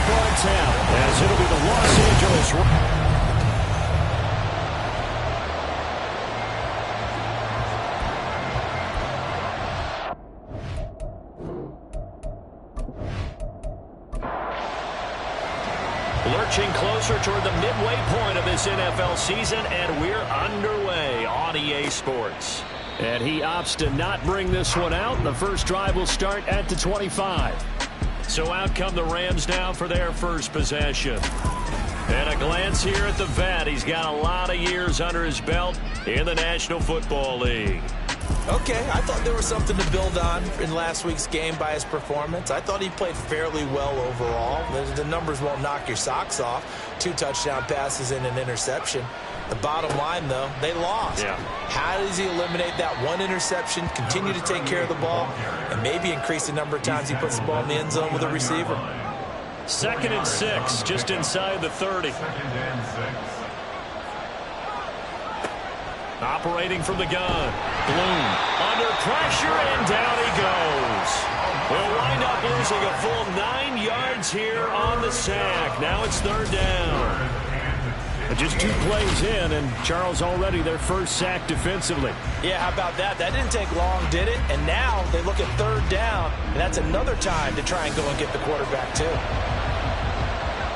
football attempt, as it'll be the Los Angeles. Lurching closer toward the midway point of this NFL season, and we're underway on EA Sports. And he opts to not bring this one out. The first drive will start at the 25. So out come the Rams now for their first possession. And a glance here at the vet. He's got a lot of years under his belt in the National Football League. Okay, I thought there was something to build on in last week's game by his performance. I thought he played fairly well overall. The numbers won't knock your socks off. 2 touchdown passes and an interception. The bottom line, though, they lost. Yeah. How does he eliminate that one interception, continue to take care of the ball, and maybe increase the number of times he puts the ball in the end zone with a receiver? 2nd and 6, just inside the 30. Operating from the gun. Bloom under pressure, and down he goes. We'll wind up losing a full 9 yards here on the sack. Now it's 3rd down. But just 2 plays in, and Charles already their first sack defensively. Yeah, how about that? That didn't take long, did it? And now they look at 3rd down, and that's another time to try and go and get the quarterback, too.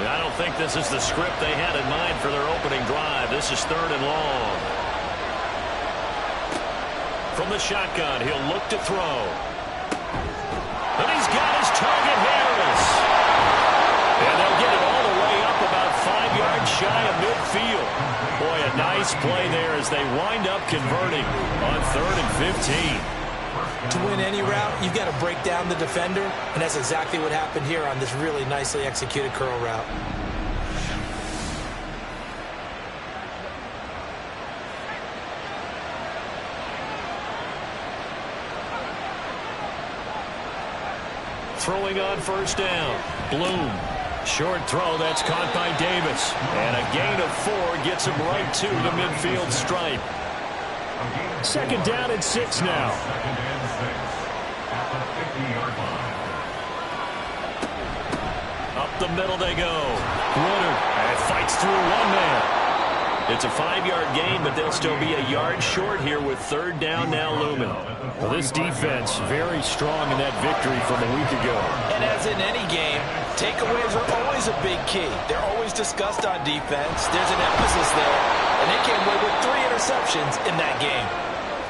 I don't think this is the script they had in mind for their opening drive. This is 3rd and long. From the shotgun, he'll look to throw. And he's got his target, Harris. And they'll get it all the way up about 5 yards shy of midfield. Boy, a nice play there as they wind up converting on 3rd and 15. To win any route, you've got to break down the defender, and that's exactly what happened here on this really nicely executed curl route. Throwing on 1st down. Bloom. Short throw, that's caught by Davis. And a gain of 4 gets him right to the midfield stripe. 2nd down and 6 now. Up the middle they go. Woodard fights through one man. It's a 5-yard gain, but they'll still be a yard short here with 3rd down now looming. Well, this defense very strong in that victory from a week ago. And as in any game, takeaways are always a big key. They're always discussed on defense. There's an emphasis there, and they came away with 3 interceptions in that game.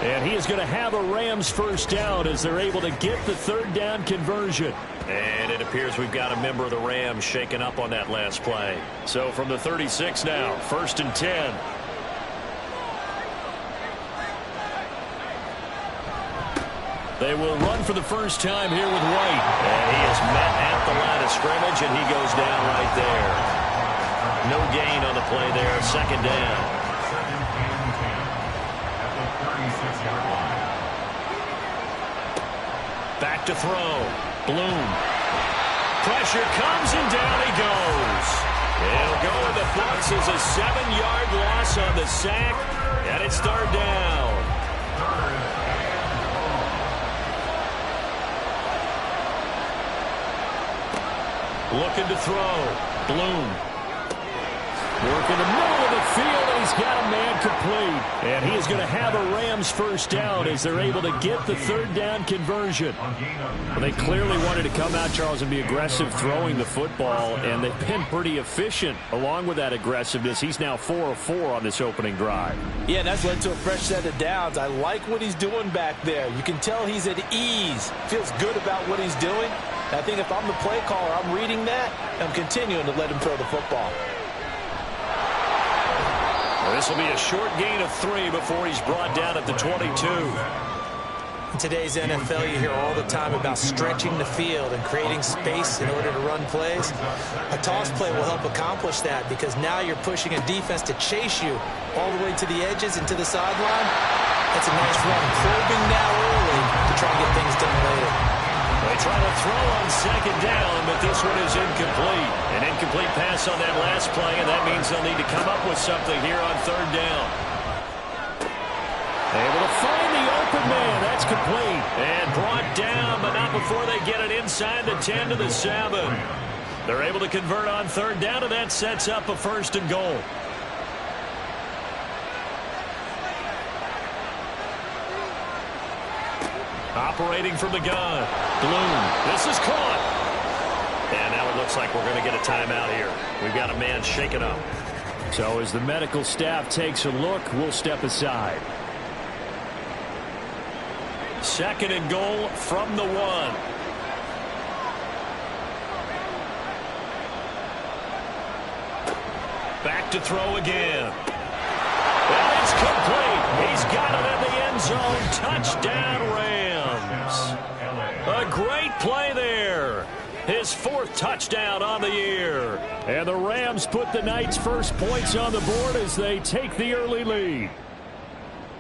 And he is going to have a Rams first down as they're able to get the 3rd down conversion. And it appears we've got a member of the Rams shaken up on that last play. So from the 36 now, 1st and 10. They will run for the first time here with White. And he is met at the line of scrimmage, and he goes down right there. No gain on the play there, 2nd down. Back to throw. Bloom. Pressure comes, and down he goes. It'll go in the books as a 7-yard loss on the sack, and it's 3rd down. Looking to throw. Bloom. Working the middle of the field, and he's got a man complete. And he is going to have a Rams first down as they're able to get the 3rd down conversion. Well, they clearly wanted to come out, Charles, and be aggressive throwing the football, and they've been pretty efficient along with that aggressiveness. He's now 4 of 4 on this opening drive. Yeah, and that's led to a fresh set of downs. I like what he's doing back there. You can tell he's at ease, feels good about what he's doing. And I think if I'm the play caller, I'm reading that, and I'm continuing to let him throw the football. This will be a short gain of 3 before he's brought down at the 22. In today's NFL, you hear all the time about stretching the field and creating space in order to run plays. A toss play will help accomplish that because now you're pushing a defense to chase you all the way to the edges and to the sideline. That's a nice run, probing now early to try and get things done later. They try to throw on 2nd down, but this one is incomplete. An incomplete pass on that last play, and that means they'll need to come up with something here on 3rd down. Able to find the open man. That's complete. And brought down, but not before they get it inside the 10 to the 7. They're able to convert on third down, and that sets up a 1st and goal. Operating from the gun. Bloom. This is caught. And now it looks like we're going to get a timeout here. We've got a man shaken up. So as the medical staff takes a look, we'll step aside. 2nd and goal from the 1. Back to throw again. And it's complete. He's got it in the end zone. Touchdown, Rams. A great play there. His 4th touchdown on the year. And the Rams put the night's first points on the board as they take the early lead.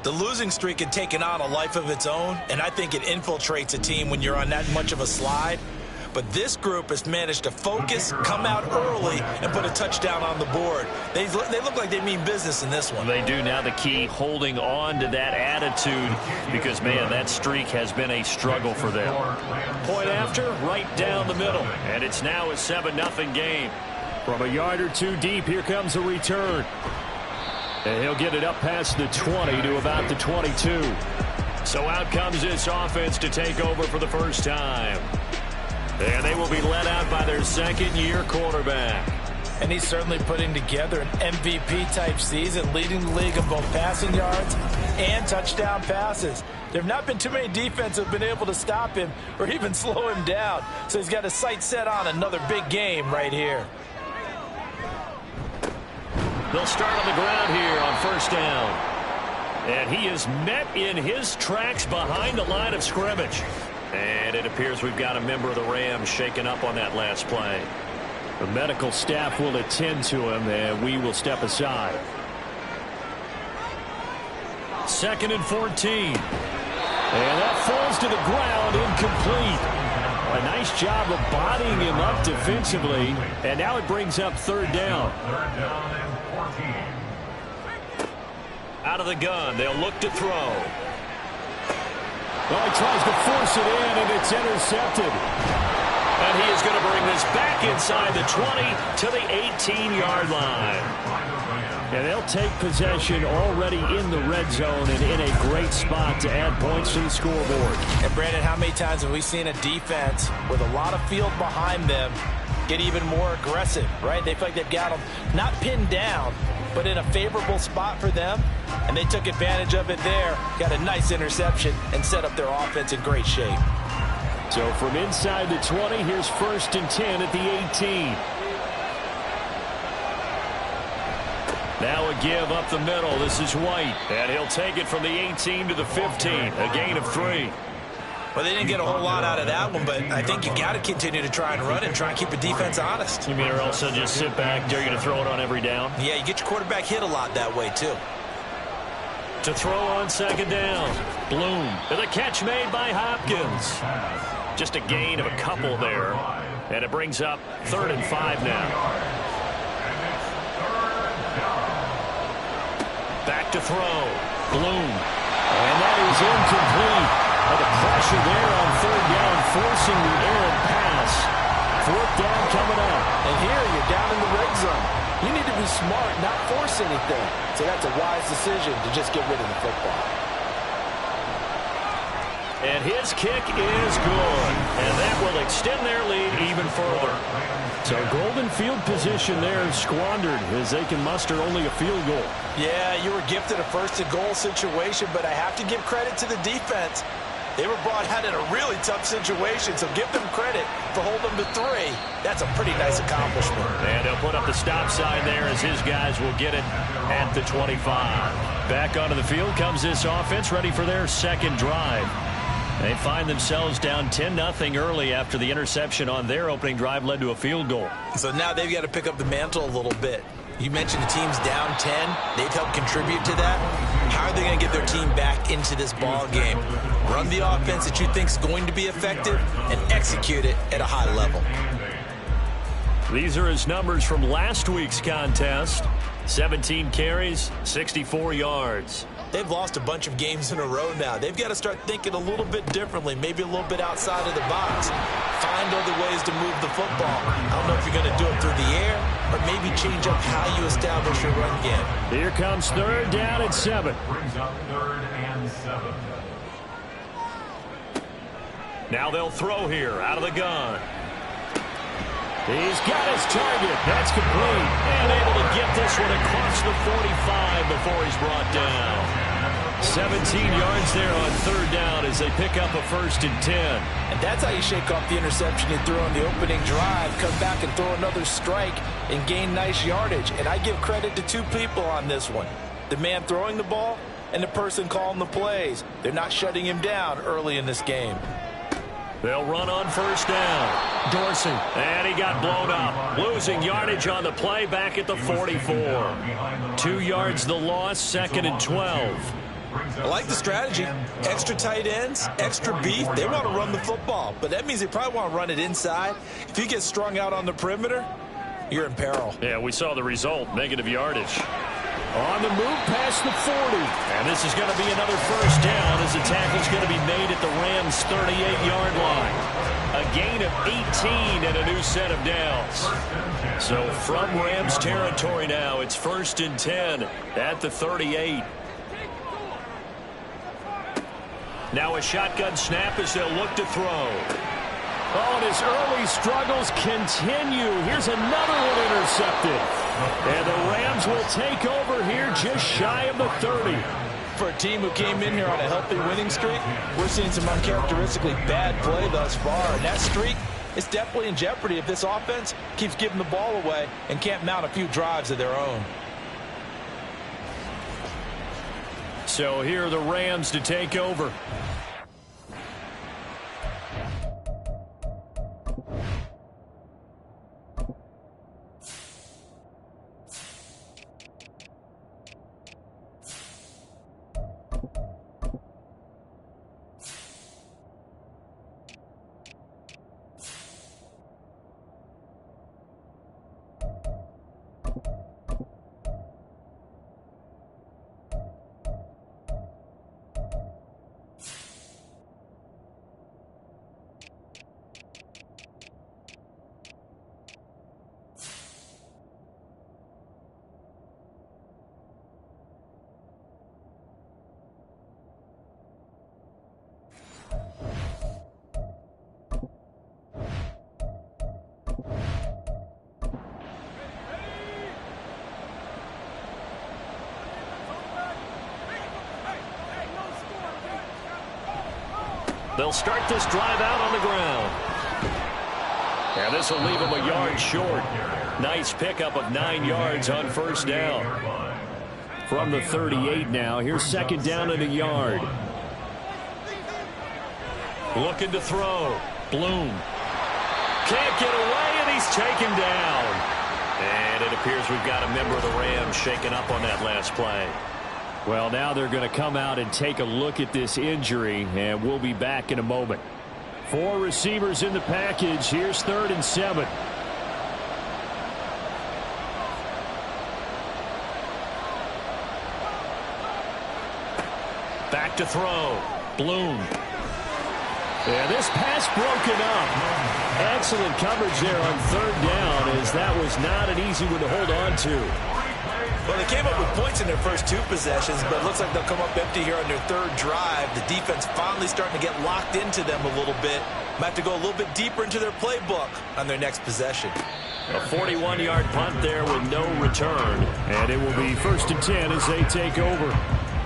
The losing streak had taken on a life of its own, and I think it infiltrates a team when you're on that much of a slide. But this group has managed to focus, come out early, and put a touchdown on the board. They look like they mean business in this one. They do. Now the key, holding on to that attitude, because, man, that streak has been a struggle for them. Point after, right down the middle. And it's now a 7-0 game. From a yard or two deep, here comes a return. And he'll get it up past the 20 to about the 22. So out comes this offense to take over for the first time. And they will be led out by their 2nd-year quarterback. And he's certainly putting together an MVP-type season, leading the league in both passing yards and touchdown passes. There have not been too many defenses that have been able to stop him or even slow him down. So he's got his sights set on another big game right here. They'll start on the ground here on 1st down. And he is met in his tracks behind the line of scrimmage. And it appears we've got a member of the Rams shaken up on that last play. The medical staff will attend to him, and we will step aside. 2nd and 14. And that falls to the ground, incomplete. A nice job of bodying him up defensively. And now it brings up 3rd down. Out of the gun, they'll look to throw. Well, he tries to force it in, and it's intercepted. And he is going to bring this back inside the 20 to the 18-yard line. And they'll take possession already in the red zone and in a great spot to add points to the scoreboard. And, Brandon, how many times have we seen a defense with a lot of field behind them get even more aggressive, right? They feel like they've got them not pinned down, but in a favorable spot for them, and they took advantage of it there, got a nice interception, and set up their offense in great shape. So from inside the 20, here's 1st and 10 at the 18. Now a give up the middle. This is White, and he'll take it from the 18 to the 15, a gain of 3. Well, they didn't get a whole lot out of that one, but I think you got to continue to try and run and try and keep the defense honest. You mean or else they'll just sit back, dare you to throw it on every down? Yeah, you get your quarterback hit a lot that way, too. To throw on 2nd down. Bloom. And the catch made by Hopkins. Just a gain of a couple there. And it brings up 3rd and 5 now. Back to throw. Bloom. And that is incomplete. And the pressure there on 3rd down, forcing the errant pass. 4th down coming up. And here you're down in the red zone. You need to be smart, not force anything. So that's a wise decision to just get rid of the football. And his kick is good. And that will extend their lead even further. So golden field position there squandered as they can muster only a field goal. Yeah, you were gifted a 1st and goal situation, but I have to give credit to the defense. They were brought out in a really tough situation, so give them credit for holding them to 3. That's a pretty nice accomplishment. And he'll put up the stop sign there as his guys will get it at the 25. Back onto the field comes this offense, ready for their 2nd drive. They find themselves down 10-0 early after the interception on their opening drive led to a field goal. So now they've got to pick up the mantle a little bit. You mentioned the team's down 10. They've helped contribute to that. How are they going to get their team back into this ball game? Run the offense that you think is going to be effective and execute it at a high level. These are his numbers from last week's contest. 17 carries, 64 yards. They've lost a bunch of games in a row now. They've got to start thinking a little bit differently, maybe a little bit outside of the box. find other ways to move the football. I don't know if you're going to do it through the air or maybe change up how you establish your run game. Here comes 3rd down and 7. Brings up 3rd and 7. Now they'll throw here out of the gun. He's got his target. That's complete. And able to get this one across the 45 before he's brought down. 17 yards there on 3rd down as they pick up a 1st and 10. And that's how you shake off the interception you threw on the opening drive. Come back and throw another strike and gain nice yardage. And I give credit to 2 people on this one. The man throwing the ball and the person calling the plays. They're not shutting him down early in this game. They'll run on 1st down. Dorsey. And he got blown up. Losing yardage on the play back at the 44. 2 yards the loss, 2nd and 12. I like the strategy. Extra tight ends, extra beef. They want to run the football, but that means they probably want to run it inside. If you get strung out on the perimeter, you're in peril. Yeah, we saw the result, negative yardage. On the move past the 40. And this is going to be another 1st down as the tackle's going to be made at the Rams' 38-yard line. A gain of 18 and a new set of downs. So from Rams territory now, it's 1st and 10 at the 38. Now a shotgun snap as they'll look to throw. Oh, and his early struggles continue. Here's another one intercepted. And the Rams will take over here just shy of the 30. For a team who came in here on a healthy winning streak, we're seeing some uncharacteristically bad play thus far. And that streak is definitely in jeopardy if this offense keeps giving the ball away and can't mount a few drives of their own. So here are the Rams to take over. They'll start this drive out on the ground. And this will leave them a yard short. Nice pickup of 9 yards on 1st down. From the 38 now, here's 2nd down and a yard. Looking to throw. Bloom. Can't get away, and he's taken down. And it appears we've got a member of the Rams shaken up on that last play. Well, now they're going to come out and take a look at this injury, and we'll be back in a moment. 4 receivers in the package. Here's 3rd and 7. Back to throw. Bloom. And this pass broken up. Excellent coverage there on 3rd down, as that was not an easy one to hold on to. Well, they came up with points in their first 2 possessions, but it looks like they'll come up empty here on their 3rd drive. The defense finally starting to get locked into them a little bit. Might have to go a little bit deeper into their playbook on their next possession. A 41-yard punt there with no return. And it will be 1st and 10 as they take over.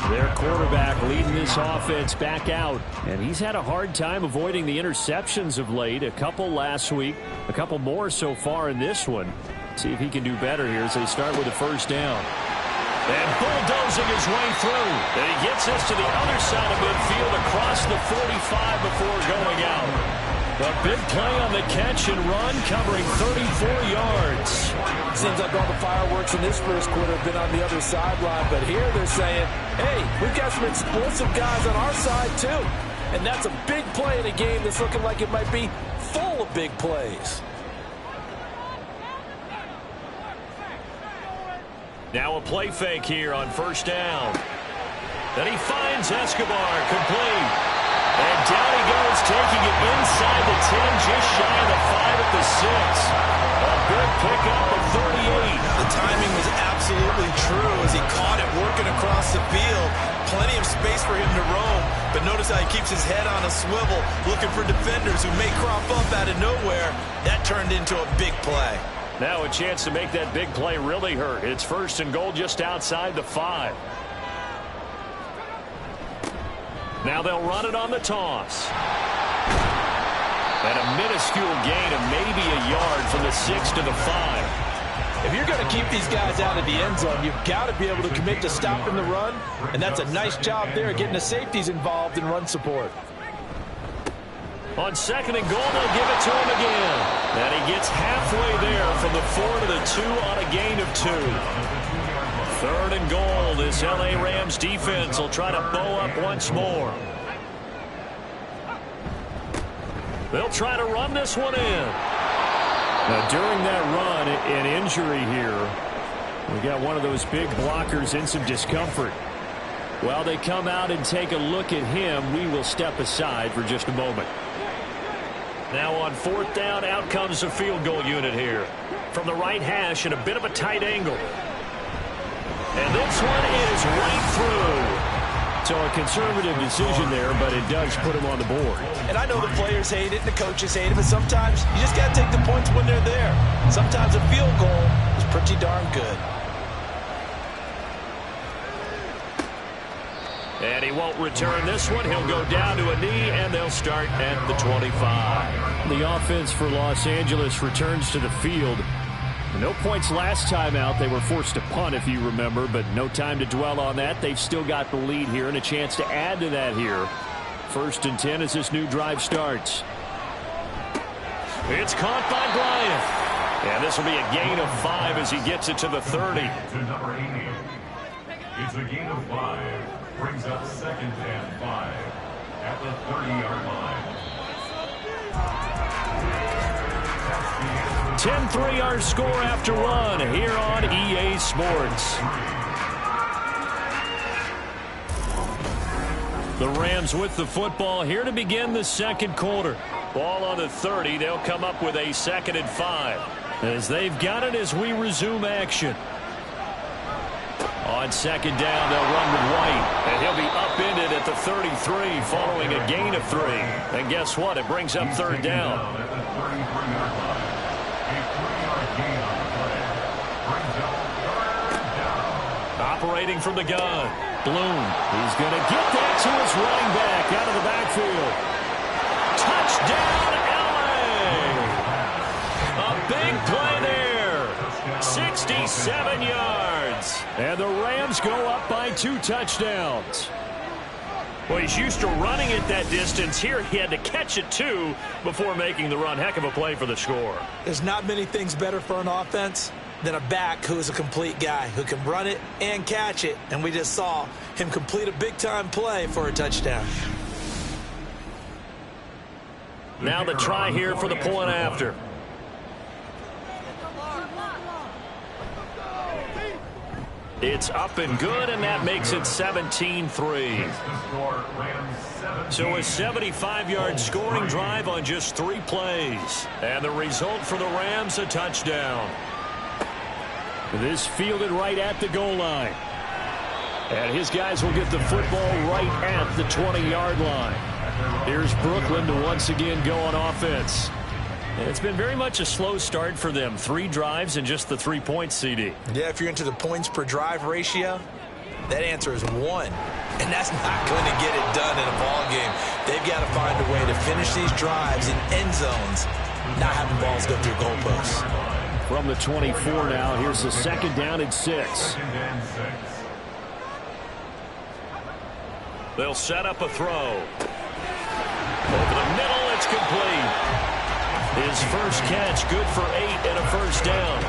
Their quarterback leading this offense back out. And he's had a hard time avoiding the interceptions of late. A couple last week, a couple more so far in this one. See if he can do better here as they start with a 1st down. And bulldozing his way through. And he gets this to the other side of midfield across the 45 before going out. A big play on the catch and run, covering 34 yards. Seems like all the fireworks in this first quarter have been on the other sideline, but here they're saying, hey, we've got some explosive guys on our side too. And that's a big play in a game that's looking like it might be full of big plays. Now a play fake here on 1st down. Then he finds Escobar complete. And down he goes, taking it inside the 10, just shy of the 5 at the 6. A big pickup of 38. The timing was absolutely true as he caught it working across the field. Plenty of space for him to roam, but notice how he keeps his head on a swivel, looking for defenders who may crop up out of nowhere. That turned into a big play. Now a chance to make that big play really hurt. It's 1st and goal just outside the 5. Now they'll run it on the toss. And a minuscule gain of maybe a yard from the 6 to the 5. If you're going to keep these guys out of the end zone, you've got to be able to commit to stopping the run, and that's a nice job there getting the safeties involved in run support. On 2nd and goal, they'll give it to him again. And he gets halfway there from the 4 to the 2 on a gain of 2. 3rd and goal. This L.A. Rams defense will try to bow up once more. They'll try to run this one in. Now, during that run, an injury here. We got one of those big blockers in some discomfort. While they come out and take a look at him, we will step aside for just a moment. Now on 4th down, out comes the field goal unit here. From the right hash and a bit of a tight angle. And this one is right through. So a conservative decision there, but it does put him on the board. And I know the players hate it and the coaches hate it, but sometimes you just got to take the points when they're there. Sometimes a field goal is pretty darn good. And he won't return this one. He'll go down to a knee, and they'll start at the 25. The offense for Los Angeles returns to the field. No points last time out. They were forced to punt, if you remember, but no time to dwell on that. They've still got the lead here and a chance to add to that here. 1st and 10 as this new drive starts. It's caught by Bryant. And this will be a gain of 5 as he gets it to the 30. To number 88. It's a gain of 5. Brings up 2nd and 5 at the 30-yard line. 10-3 our score after one here on EA Sports. The Rams with the football here to begin the 2nd quarter. Ball on the 30. They'll come up with a 2nd and 5. As they've got it as we resume action. On 2nd down, they'll run with White. And he'll be upended at the 33 following a gain of 3. And guess what? It brings up 3rd down. Operating from the gun. Bloom. He's going to get that to his running back out of the backfield. Touchdown, L.A. A big play there. 67 yards. And the Rams go up by 2 touchdowns. Well, he's used to running it that distance. Here he had to catch it, too, before making the run. Heck of a play for the score. There's not many things better for an offense than a back who is a complete guy who can run it and catch it. And we just saw him complete a big-time play for a touchdown. Now the try here for the point after. It's up and good, and that makes it 17-3. So a 75-yard scoring drive on just 3 plays. And the result for the Rams, a touchdown. This fielded right at the goal line. And his guys will get the football right at the 20-yard line. Here's Brooklyn to once again go on offense. And it's been very much a slow start for them. 3 drives and just the 3 points, CD. Yeah, if you're into the points per drive ratio, that answer is 1. And that's not going to get it done in a ball game. They've got to find a way to finish these drives in end zones, not having balls go through goalposts. From the 24 now, here's the 2nd down and 6. They'll set up a throw. Over the middle, it's complete. His first catch, good for 8 and a 1st down.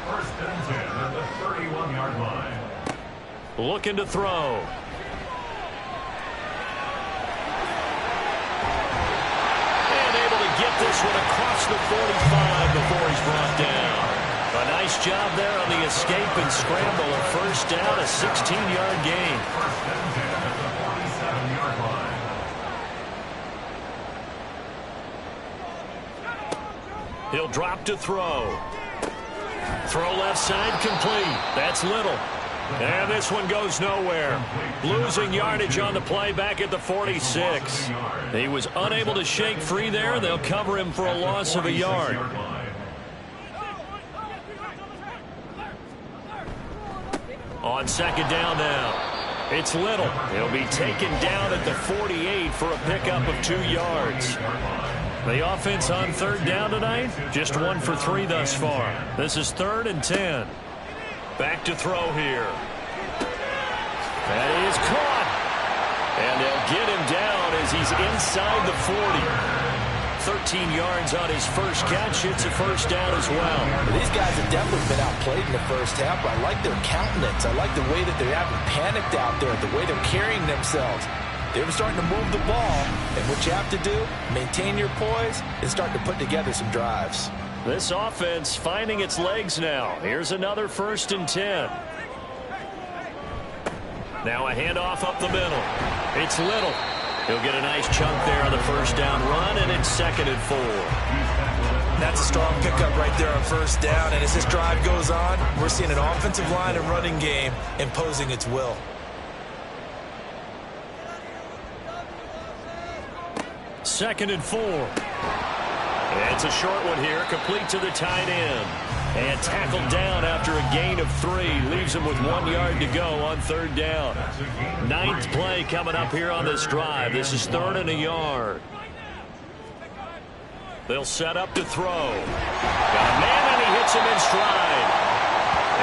First and 10 at the 31-yard line. Looking to throw. And able to get this one across the 45 before he's brought down. A nice Nice job there on the escape and scramble. A first down, a 16-yard gain. He'll drop to throw. Throw left side complete. That's Little. And this one goes nowhere. Losing yardage on the play back at the 46. He was unable to shake free there. They'll cover him for a loss of a yard. On second down now, it's Little. He'll be taken down at the 48 for a pickup of 2 yards. The offense on third down tonight, just 1 for 3 thus far. This is 3rd and 10. Back to throw here. That is caught. And they'll get him down as he's inside the 40. 13 yards on his first catch. It's a first down as well. These guys have definitely been outplayed in the first half. I like their countenance. I like the way that they haven't panicked out there, the way they're carrying themselves. They're starting to move the ball, and what you have to do, maintain your poise, and start to put together some drives. This offense finding its legs now. Here's another 1st and 10. Now a handoff up the middle. It's Little. He'll get a nice chunk there on the first down run, and it's 2nd and 4. That's a strong pickup right there on first down, and as this drive goes on, we're seeing an offensive line and running game imposing its will. 2nd and 4. It's a short one here, complete to the tight end. And tackled down after a gain of 3. Leaves him with 1 yard to go on third down. 9th play coming up here on this drive. This is 3rd and a yard. They'll set up to throw. Got a man, and he hits him in stride.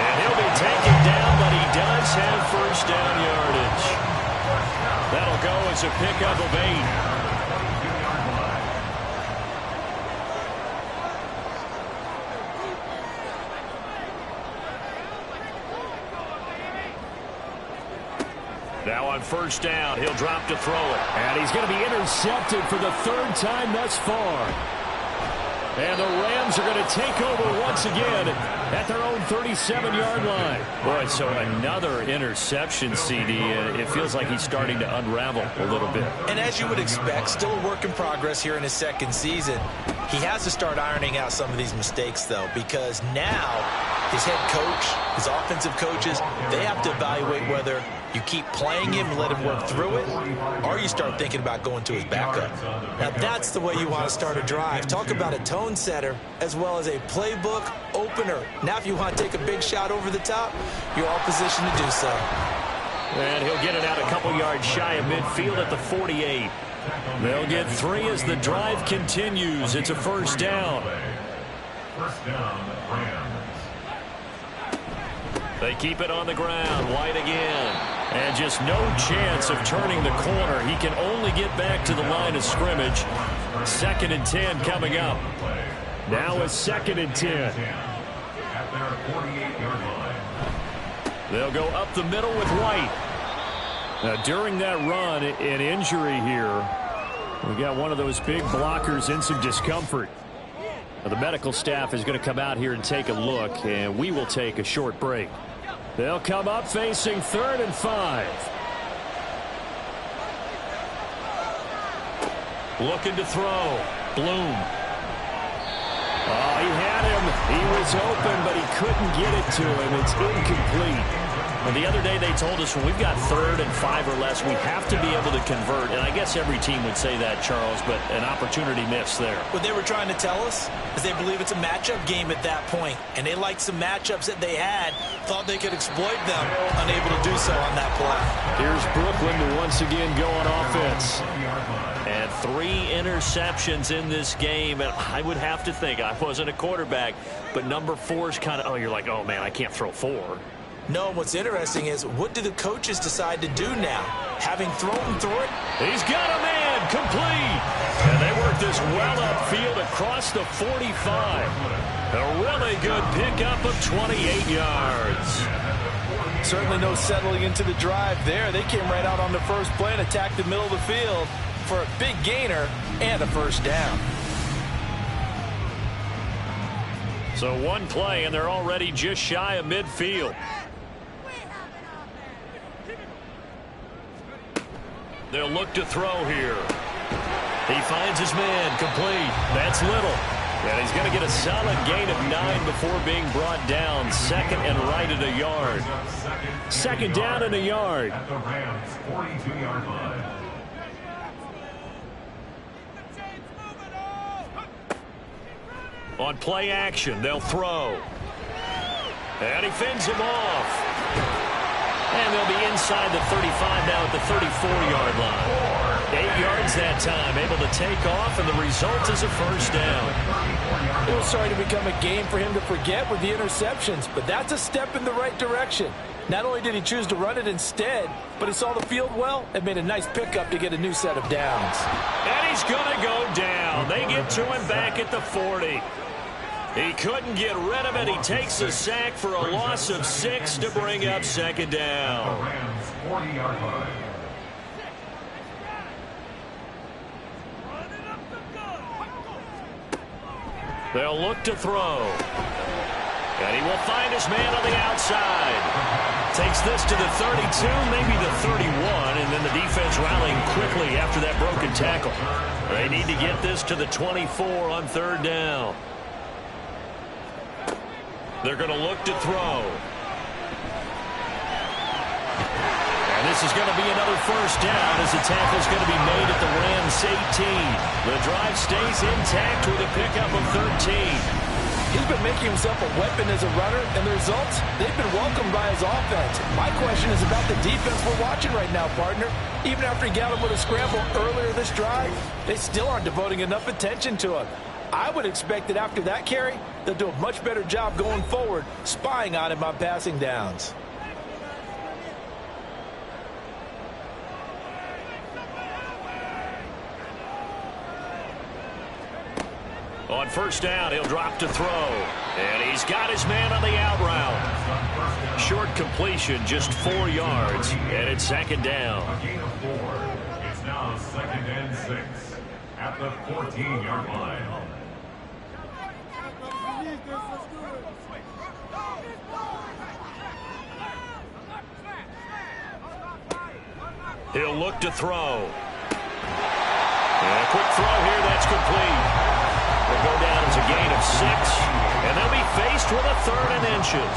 And he'll be taken down, but he does have first down yardage. That'll go as a pickup of 8. Now on first down, he'll drop to throw it. And he's going to be intercepted for the 3rd time thus far. And the Rams are going to take over once again at their own 37-yard line. Boy, so another interception, CD. It feels like he's starting to unravel a little bit. And as you would expect, still a work in progress here in his 2nd season. He has to start ironing out some of these mistakes, though, because now his head coach, his offensive coaches, they have to evaluate whether you keep playing him and let him work through it, or you start thinking about going to his backup. Now, that's the way you want to start a drive. Talk about a tone setter as well as a playbook opener. Now, if you want to take a big shot over the top, you're all positioned to do so. And he'll get it out a couple yards shy of midfield at the 48. They'll get 3 as the drive continues. It's a first down. First down, Rams. They keep it on the ground. White again. And just no chance of turning the corner. He can only get back to the line of scrimmage. 2nd and 10 coming up. Now it's 2nd and 10. At their 48-yard line. They'll go up the middle with White. Now, during that run, an injury here. We got one of those big blockers in some discomfort. Now, the medical staff is going to come out here and take a look, and we will take a short break. They'll come up facing 3rd and 5. Looking to throw. Bloom. Oh, he had him. He was open, but he couldn't get it to him. It's incomplete. Well, the other day they told us when we've got 3rd and 5 or less, we have to be able to convert. And I guess every team would say that, Charles, but an opportunity missed there. What they were trying to tell us is they believe it's a matchup game at that point. And they liked some matchups that they had, thought they could exploit them, unable to do so on that play. Here's Brooklyn to once again go on offense. And 3 interceptions in this game. And I would have to think, I wasn't a quarterback, but number 4 is kind of, you're like, oh, man, I can't throw 4. No, what's interesting is what do the coaches decide to do now? Having thrown through it? He's got a man complete. And they work this well upfield across the 45. A really good pickup of 28 yards. Certainly no settling into the drive there. They came right out on the first play and attacked the middle of the field for a big gainer and a first down. So one play, and they're already just shy of midfield. They'll look to throw here. He finds his man, complete. That's Little. And he's going to get a solid gain of 9 before being brought down. Second and right at a yard. Second down and a yard. At the Rams' 42-yard line. On play action, they'll throw. And he fends him off. And they'll be inside the 35 now at the 34-yard line. 8 yards that time, able to take off, and the result is a first down. It was starting to become a game for him to forget with the interceptions, but that's a step in the right direction. Not only did he choose to run it instead, but he saw the field well and made a nice pickup to get a new set of downs. And he's going to go down. They get to him back at the 40. He couldn't get rid of it. He takes a sack for a loss of 6 to bring up second down. The Rams' 40-yard line. They'll look to throw. And he will find his man on the outside. Takes this to the 32, maybe the 31, and then the defense rallying quickly after that broken tackle. They need to get this to the 24 on third down. They're going to look to throw. And this is going to be another first down as the tackle is going to be made at the Rams' 18. The drive stays intact with a pickup of 13. He's been making himself a weapon as a runner, and the results, they've been welcomed by his offense. My question is about the defense we're watching right now, partner. Even after he got him with a scramble earlier this drive, they still aren't devoting enough attention to him. I would expect that after that carry, they'll do a much better job going forward, spying on him on passing downs. On first down, he'll drop to throw. And he's got his man on the out route. Short completion, just 4 yards. And it's second down. A gain of 4. It's now second and 6 at the 14-yard line. He'll look to throw. And a quick throw here, that's complete. Will go down as a gain of 6, and they'll be faced with a 3rd and inches.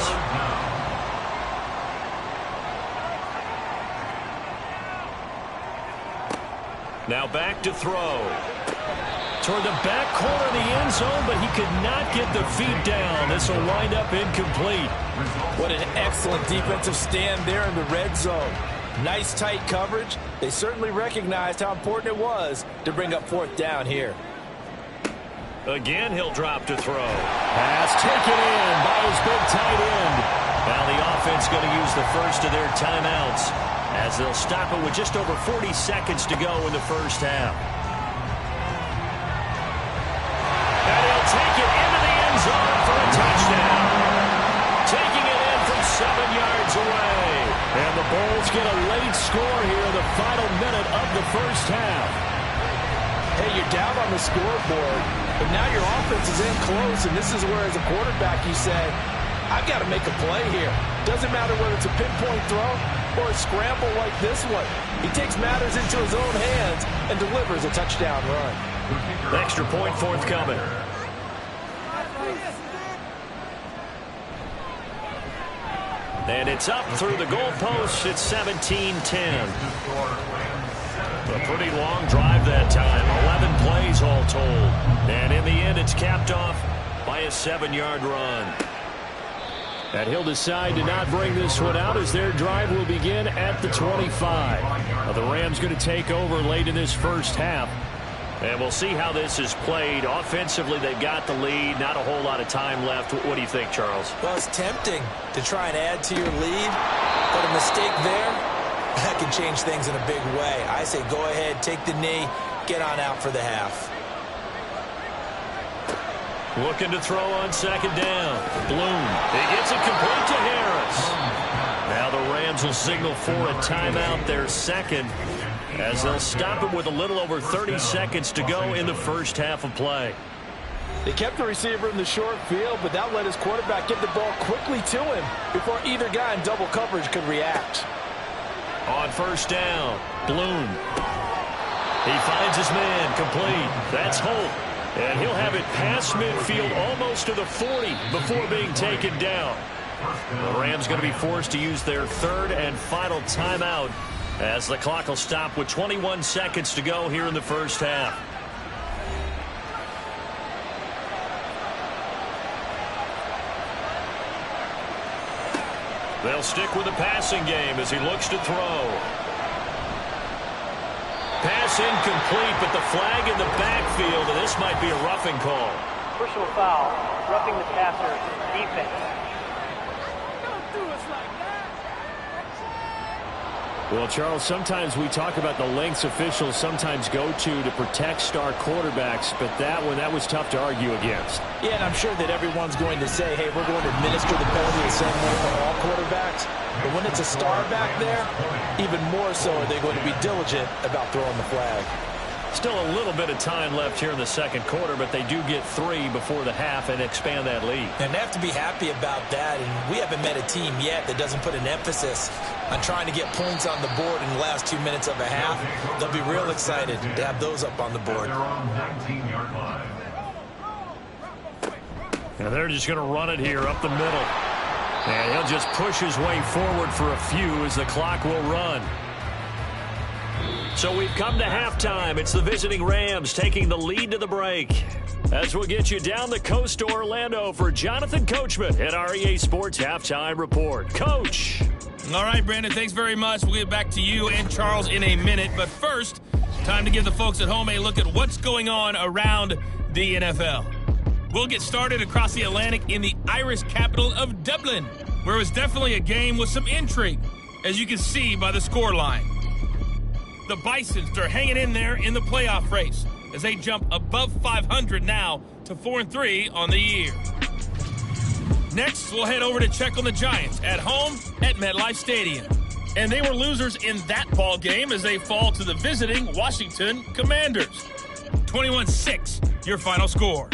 Now back to throw. Toward the back corner of the end zone, but he could not get the feet down. This will wind up incomplete. What an excellent defensive stand there in the red zone. Nice tight coverage. They certainly recognized how important it was to bring up 4th down here. Again, he'll drop to throw. Pass taken in by his big tight end. Now the offense going to use the first of their timeouts as they'll stop it with just over 40 seconds to go in the first half. And he'll take it into the end zone for a touchdown. Taking it in from 7 yards away. And the Bulls get a late score here in the final minute of the first half. Hey, you're down on the scoreboard, but now your offense is in close, and this is where, as a quarterback, you say, I've got to make a play here. Doesn't matter whether it's a pinpoint throw or a scramble like this one. He takes matters into his own hands and delivers a touchdown run. Extra point forthcoming. And it's up through the goalposts. It's 17-10. A pretty long drive that time. 11 plays all told. And in the end, it's capped off by a 7-yard run. And he'll decide to not bring this one out as their drive will begin at the 25. Now, the Rams going to take over late in this first half. And we'll see how this is played. Offensively, they've got the lead. Not a whole lot of time left. What do you think, Charles? Well, it's tempting to try and add to your lead, but a mistake there, that can change things in a big way. I say go ahead, take the knee, get on out for the half. Looking to throw on second down. Bloom. He gets it complete to Harris. Now the Rams will signal for a timeout, their second, as they'll stop it with a little over 30 seconds to go in the first half of play. They kept the receiver in the short field, but that let his quarterback get the ball quickly to him before either guy in double coverage could react. On first down, Bloom. He finds his man, complete. That's Holt. And he'll have it past midfield almost to the 40 before being taken down. The Rams going to be forced to use their third and final timeout as the clock will stop with 21 seconds to go here in the first half. They'll stick with the passing game as he looks to throw. Pass incomplete, but the flag in the backfield, and this might be a roughing call. Personal foul, roughing the passer, defense. Well, Charles, sometimes we talk about the lengths officials sometimes go to protect star quarterbacks, but that was tough to argue against. Yeah, and I'm sure that everyone's going to say, hey, we're going to administer the penalty the same way for all quarterbacks. But when it's a star back there, even more so are they going to be diligent about throwing the flag. Still a little bit of time left here in the second quarter, but they do get 3 before the half and expand that lead. And they have to be happy about that, and we haven't met a team yet that doesn't put an emphasis on trying to get points on the board in the last 2 minutes of a half. They'll be real excited to have those up on the board. And they're just going to run it here up the middle. And he'll just push his way forward for a few as the clock will run. So we've come to halftime. It's the visiting Rams taking the lead to the break. As we'll get you down the coast to Orlando for Jonathan Coachman at our EA Sports Halftime Report. Coach. All right, Brandon, thanks very much. We'll get back to you and Charles in a minute. But first, time to give the folks at home a look at what's going on around the NFL. We'll get started across the Atlantic in the Irish capital of Dublin, where it was definitely a game with some intrigue, as you can see by the scoreline. The Bisons are hanging in there in the playoff race as they jump above 500 now to 4-3 on the year. Next, we'll head over to check on the Giants at home at MetLife Stadium. And they were losers in that ball game as they fall to the visiting Washington Commanders. 21-6, your final score.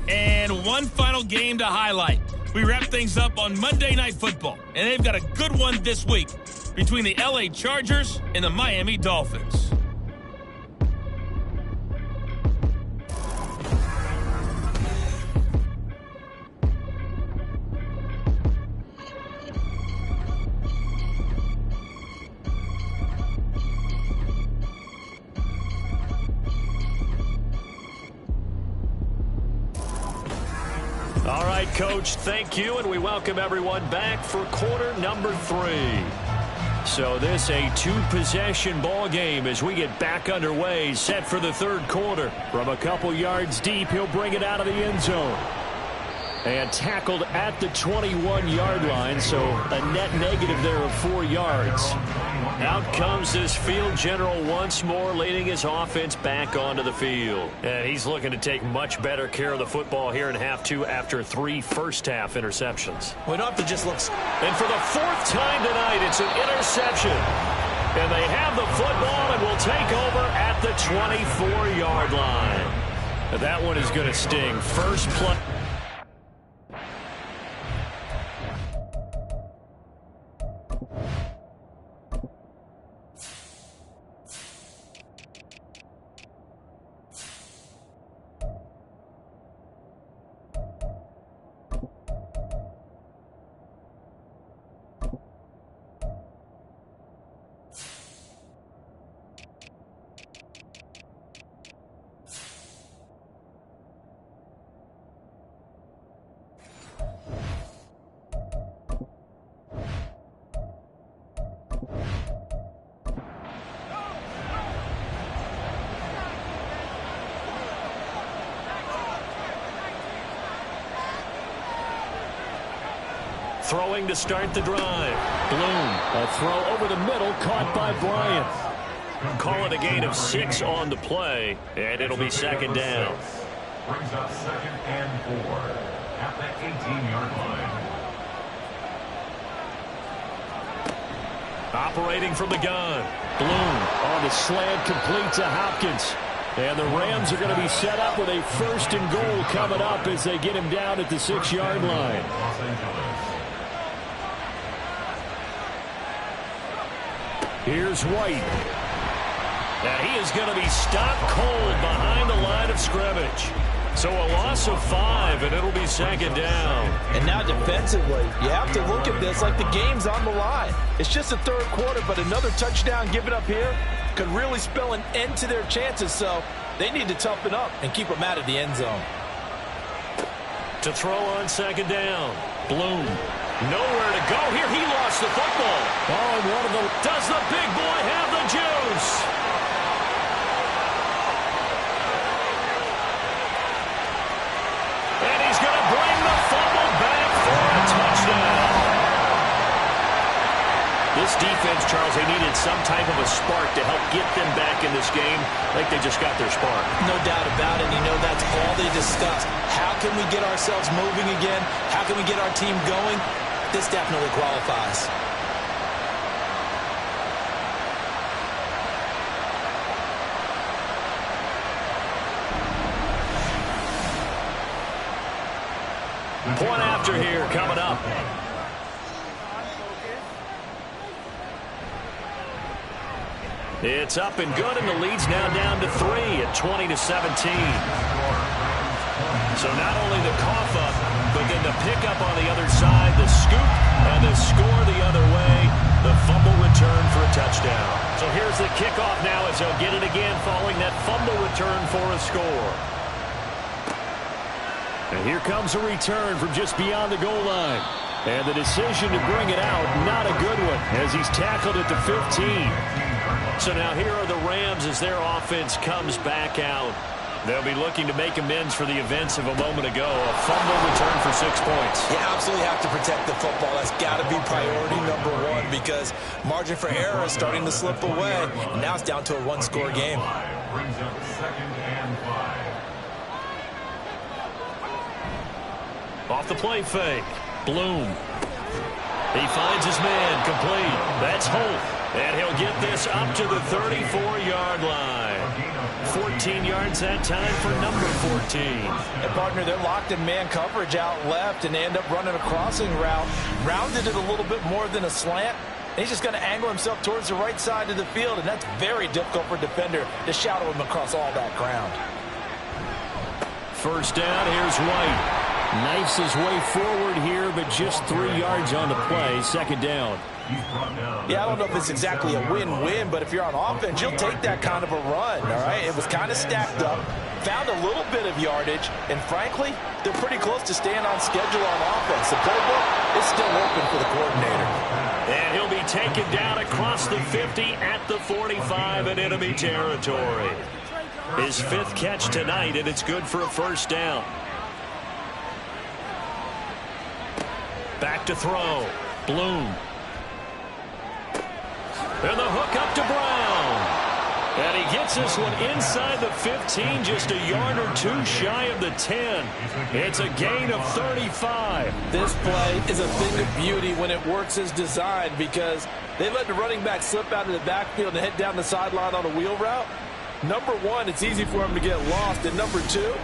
And one final game to highlight. We wrap things up on Monday Night Football, and they've got a good one this week between the LA Chargers and the Miami Dolphins. All right, Coach, thank you, and we welcome everyone back for quarter number 3. So this a 2-possession ball game as we get back underway, set for the third quarter. From a couple yards deep, he'll bring it out of the end zone. And tackled at the 21-yard line, so a net negative there of 4 yards. Out comes this field general once more, leading his offense back onto the field. And he's looking to take much better care of the football here in half 2 after 3 first-half interceptions. We don't have to just look. And for the 4th time tonight, it's an interception. And they have the football and will take over at the 24-yard line. That one is going to sting. First play. Throwing to start the drive. Bloom, a throw over the middle, caught by Bryant. Call it a gain of 6 on the play, and it'll be second down. Brings up 2nd and 4 at the 18-yard line. Operating from the gun. Bloom on the slant, complete to Hopkins. And the Rams are going to be set up with a 1st and goal coming up as they get him down at the 6-yard line. Here's White. Now he is going to be stopped cold behind the line of scrimmage. So a loss of 5, and it'll be 2nd down. And now defensively, you have to look at this like the game's on the line. It's just the 3rd quarter, but another touchdown given up here could really spell an end to their chances. So they need to toughen up and keep them out of the end zone. To throw on 2nd down. Bloom. Nowhere to go here. He lost the football. Oh, and one of them. Does the big boy have the juice? And he's going to bring the fumble back for a touchdown. This defense, Charles, they needed some type of a spark to help get them back in this game. I think they just got their spark. No doubt about it. You know, that's all they discussed. How can we get ourselves moving again? How can we get our team going? This definitely qualifies. Point after here coming up. It's up and good, and the lead's now down to 3 at 20-17. So not only the cough up, but then the pickup on the other side, the scoop, and the score the other way, the fumble return for a touchdown. So here's the kickoff now as they'll get it again following that fumble return for a score. And here comes a return from just beyond the goal line. And the decision to bring it out, not a good one, as he's tackled at the 15. So now here are the Rams as their offense comes back out. They'll be looking to make amends for the events of a moment ago. A fumble return for 6 points. You absolutely have to protect the football. That's got to be priority number 1 because margin for error is starting to slip away. And now it's down to a 1-score game. Brings up 2nd and 5. Off the play fake. Bloom. He finds his man complete. That's Holt. And he'll get this up to the 34-yard line. 14 yards that time for number 14. And partner, they're locked in man coverage out left, and they end up running a crossing route. Rounded it a little bit more than a slant. And he's just going to angle himself towards the right side of the field, and that's very difficult for a defender to shadow him across all that ground. 1st down, here's White. Knifes his way forward here, but just 3 yards on the play. 2nd down. Yeah, I don't know if it's exactly a win-win, but if you're on offense, you'll take that kind of a run, all right? It was kind of stacked up, found a little bit of yardage, and frankly, they're pretty close to staying on schedule on offense. The playbook is still open for the coordinator. And he'll be taken down across the 50 at the 45 in enemy territory. His 5th catch tonight, and it's good for a 1st down. Back to throw. Bloom. And the hook up to Brown. And he gets this one inside the 15, just a yard or 2 shy of the 10. It's a gain of 35. This play is a thing of beauty when it works as designed because they let the running back slip out of the backfield and head down the sideline on a wheel route. Number 1, it's easy for him to get lost. And number 2,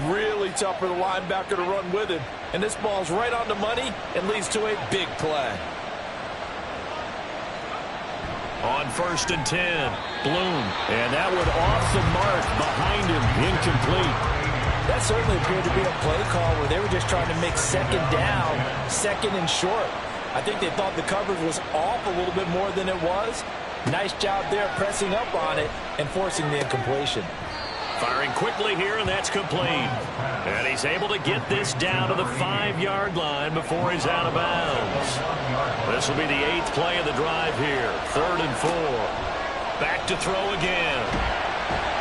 really tough for the linebacker to run with him. And this ball's right on the money and leads to a big play. On 1st and 10, Bloom. And that one off the mark behind him, incomplete. That certainly appeared to be a play call where they were just trying to make 2nd down, 2nd and short. I think they thought the coverage was off a little bit more than it was. Nice job there pressing up on it and forcing the incompletion. Firing quickly here, and that's complete. And he's able to get this down to the 5-yard line before he's out of bounds. This will be the 8th play of the drive here. 3rd and 4. Back to throw again.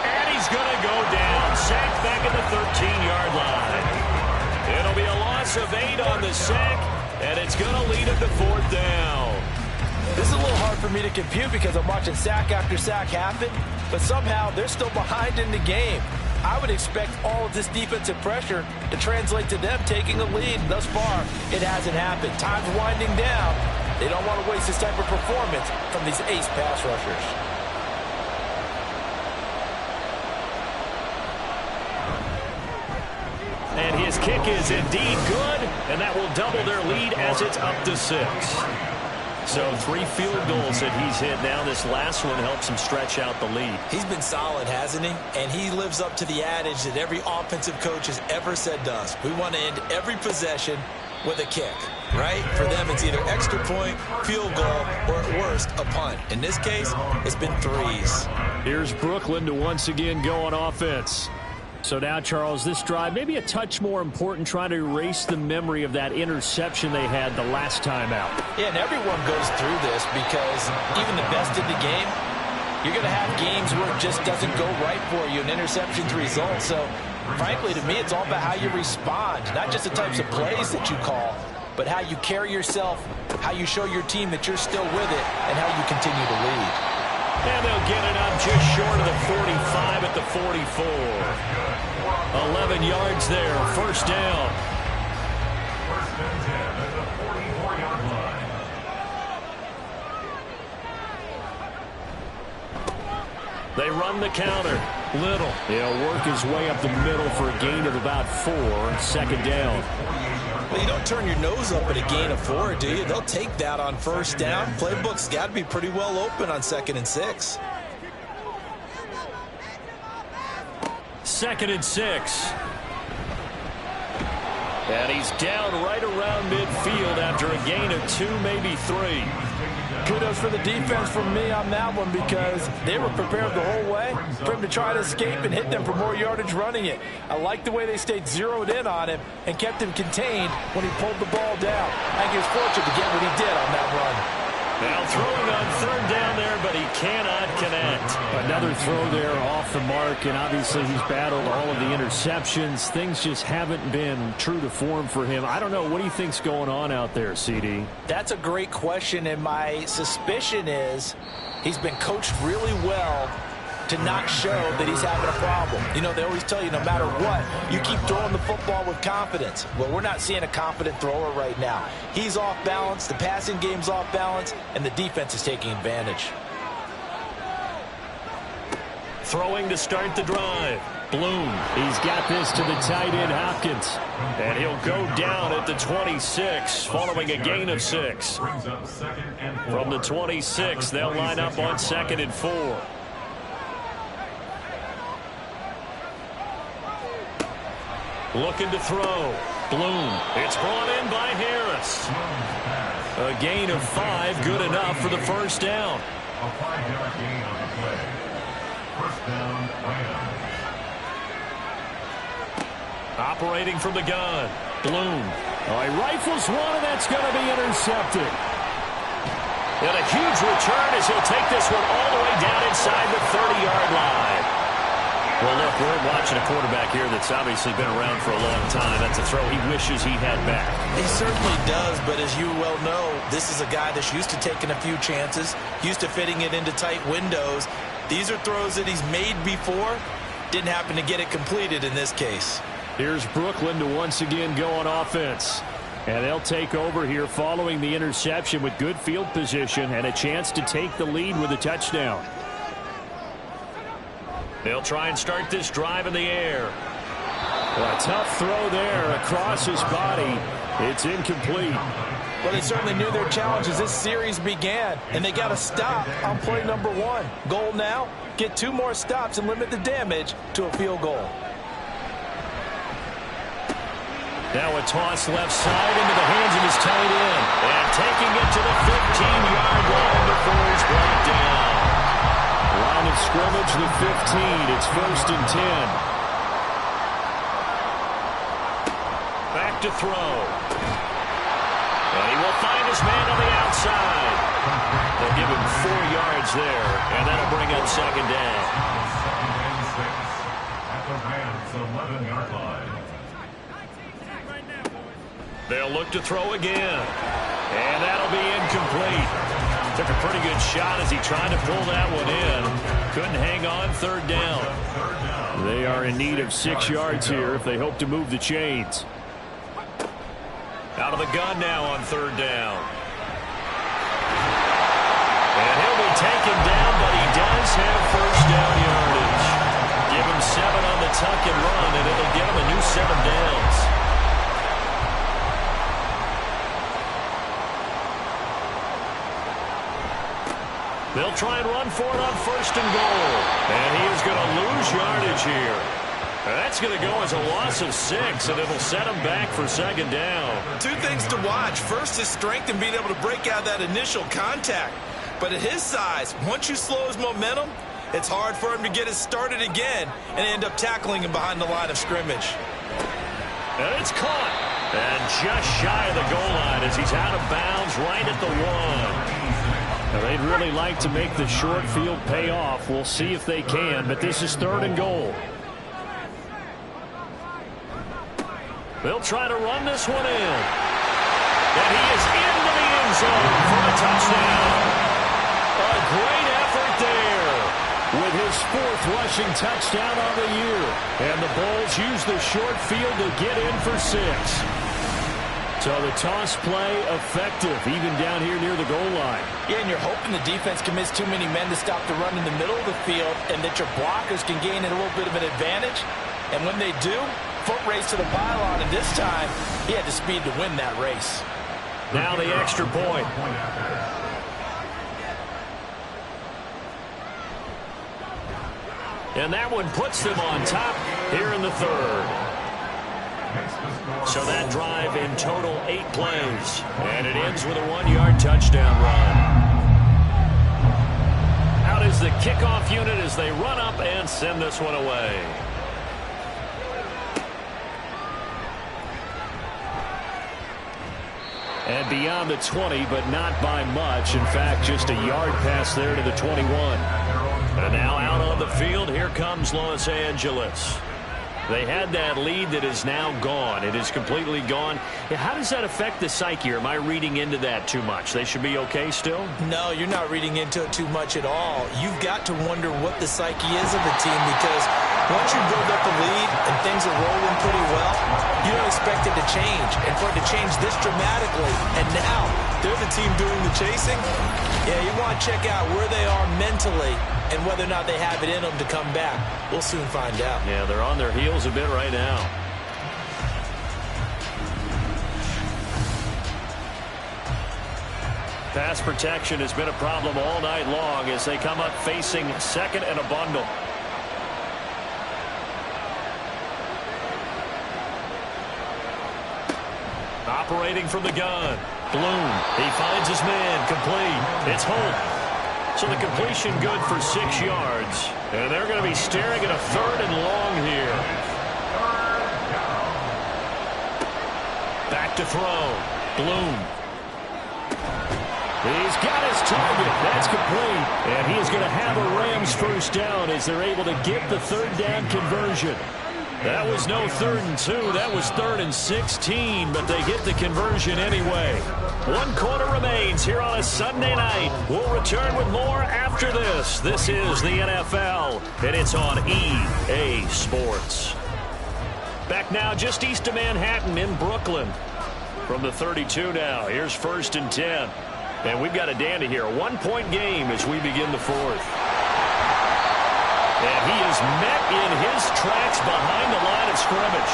And he's going to go down. Sacked back at the 13-yard line. It'll be a loss of 8 on the sack, and it's going to lead him to 4th down. This is a little hard for me to compute because I'm watching sack after sack happen, but somehow they're still behind in the game. I would expect all of this defensive pressure to translate to them taking a lead. Thus far, it hasn't happened. Time's winding down. They don't want to waste this type of performance from these ace pass rushers. His kick is indeed good, and that will double their lead as it's up to 6. So 3 field goals that he's hit now. This last one helps him stretch out the lead. He's been solid, hasn't he? And he lives up to the adage that every offensive coach has ever said to us. We want to end every possession with a kick, right? For them, it's either extra point, field goal, or at worst, a punt. In this case, it's been 3s. Here's Brooklyn to once again go on offense. So now, Charles, this drive maybe a touch more important, trying to erase the memory of that interception they had the last time out. Yeah, and everyone goes through this because even the best in the game, you're going to have games where it just doesn't go right for you, and interceptions result. So, frankly, to me, it's all about how you respond, not just the types of plays that you call, but how you carry yourself, how you show your team that you're still with it, and how you continue to lead. And they'll get it up just short of the 45 at the 44. 11 yards there, first down. First and 10 at the 44-yard line. They run the counter. Little. He'll work his way up the middle for a gain of about 4. Second down. Well, you don't turn your nose up at a gain of 4, do you? They'll take that on first down. Playbook's got to be pretty well open on 2nd and 6. 2nd and 6. And he's down right around midfield after a gain of 2, maybe 3. Kudos for the defense from me on that one because they were prepared the whole way for him to try to escape and hit them for more yardage running it. I like the way they stayed zeroed in on him and kept him contained when he pulled the ball down. I think he was fortunate to get what he did on that run. Now throwing on 3rd down there, but he cannot connect. Another throw there off the mark, and obviously he's battled all of the interceptions. Things just haven't been true to form for him. I don't know. What do you think's going on out there, CD? That's a great question, and my suspicion is he's been coached really well to not show that he's having a problem. You know, they always tell you no matter what, you keep throwing the football with confidence. Well, we're not seeing a confident thrower right now. He's off balance, the passing game's off balance, and the defense is taking advantage. Throwing to start the drive. Bloom. He's got this to the tight end, Hopkins. And he'll go down at the 26 following a gain of 6. From the 26, they'll line up on 2nd and 4. Looking to throw. Bloom. It's brought in by Harris. A gain of 5, good enough for the first down. A 5-yard gain on the play. First down, Rams. Operating from the gun. Bloom. Oh, he rifles one, and that's going to be intercepted. And a huge return as he'll take this one all the way down inside the 30-yard line. Well, look, we're watching a quarterback here that's obviously been around for a long time. That's a throw he wishes he had back. He certainly does, but as you well know, this is a guy that's used to taking a few chances, used to fitting it into tight windows. These are throws that he's made before. Didn't happen to get it completed in this case. Here's Brooklyn to once again go on offense. And they'll take over here following the interception with good field position and a chance to take the lead with a touchdown. They'll try and start this drive in the air. Well, a tough throw there across his body. It's incomplete. Well, they certainly knew their challenge as this series began, and they got to stop on play number 1. Goal now, get 2 more stops and limit the damage to a field goal. Now a toss left side into the hands of his tight end. And taking it to the 15-yard line before he's brought down. Line of scrimmage, the 15. It's 1st and 10. Back to throw. And he will find his man on the outside. They'll give him 4 yards there, and that'll bring up 2nd down. 2nd and 6 at the Rams' 11-yard line. They'll look to throw again. And that'll be incomplete. Took a pretty good shot as he tried to pull that one in. Couldn't hang on, 3rd down. They are in need of 6 yards here if they hope to move the chains. Out of the gun now on 3rd down. And he'll be taken down, but he does have first down yardage. Give him 7 on the tuck and run, and it'll give him a new 7 downs. They'll try and run for it on 1st and goal. And he is going to lose yardage here. That's going to go as a loss of 6, and it'll set him back for 2nd down. 2 things to watch. First, his strength in being able to break out that initial contact. But at his size, once you slow his momentum, it's hard for him to get it started again and end up tackling him behind the line of scrimmage. And it's caught. And just shy of the goal line as he's out of bounds right at the 1. Now, they'd really like to make the short field pay off. We'll see if they can, but this is 3rd and goal. They'll try to run this one in. And he is into the end zone for a touchdown. A great effort there with his 4th rushing touchdown on the year. And the Bulls use the short field to get in for 6. So the toss play effective, even down here near the goal line. Yeah, and you're hoping the defense commits too many men to stop the run in the middle of the field and that your blockers can gain a little bit of an advantage. And when they do, foot race to the pylon, and this time he had the speed to win that race. Now the extra point. And that one puts them on top here in the 3rd. So that drive in total 8 plays. And it ends with a 1-yard touchdown run. Out is the kickoff unit as they run up and send this one away. And beyond the 20, but not by much. In fact, just a yard pass there to the 21. And now out on the field, here comes Los Angeles. They had that lead that is now gone. It is completely gone. How does that affect the psyche? Or am I reading into that too much? They should be okay still? No, you're not reading into it too much at all. You've got to wonder what the psyche is of the team, because once you build up a lead and things are rolling pretty well, you don't expect it to change. And for it to change this dramatically, and now they're the team doing the chasing, yeah, you want to check out where they are mentally and whether or not they have it in them to come back. We'll soon find out. Yeah, they're on their heels a bit right now. Pass protection has been a problem all night long as they come up facing 2nd and a bundle. Operating from the gun. Bloom. He finds his man. Complete. It's Holt. So the completion good for 6 yards. And they're going to be staring at a 3rd and long here. Back to throw. Bloom. He's got his target. That's complete. And he is going to have a Rams 1st down as they're able to get the 3rd down conversion. That was no 3rd and 2. That was 3rd and 16, but they get the conversion anyway. 1 quarter remains here on a Sunday night. We'll return with more after this. This is the NFL, and it's on EA Sports. Back now just east of Manhattan in Brooklyn. From the 32 now, here's 1st and 10. And we've got a dandy here. A 1-point game as we begin the 4th. And he is met in his tracks behind the line of scrimmage.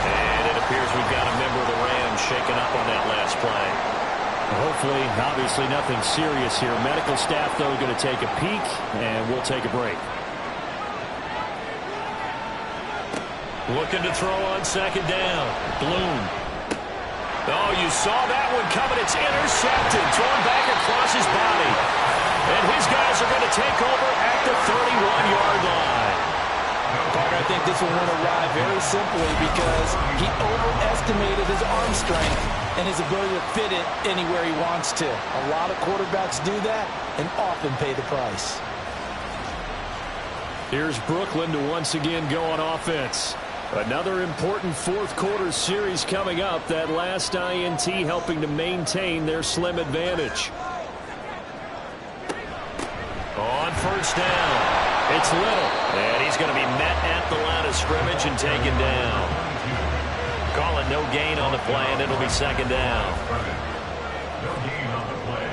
And it appears we've got a member of the Rams shaken up on that last play. Hopefully, obviously nothing serious here. Medical staff, though, going to take a peek, and we'll take a break. Looking to throw on 2nd down. Bloom. Oh, you saw that one coming. It's intercepted. Thrown back across his body. And his guys are going to take over at the 31-yard line. Parker, I think this one went awry very simply because he overestimated his arm strength and his ability to fit it anywhere he wants to. A lot of quarterbacks do that and often pay the price. Here's Brooklyn to once again go on offense. Another important 4th quarter series coming up. That last INT helping to maintain their slim advantage. On 1st down, it's Little. And he's going to be met at the line of scrimmage and taken down. Calling no gain on the play, and it'll be 2nd down. No gain on the play.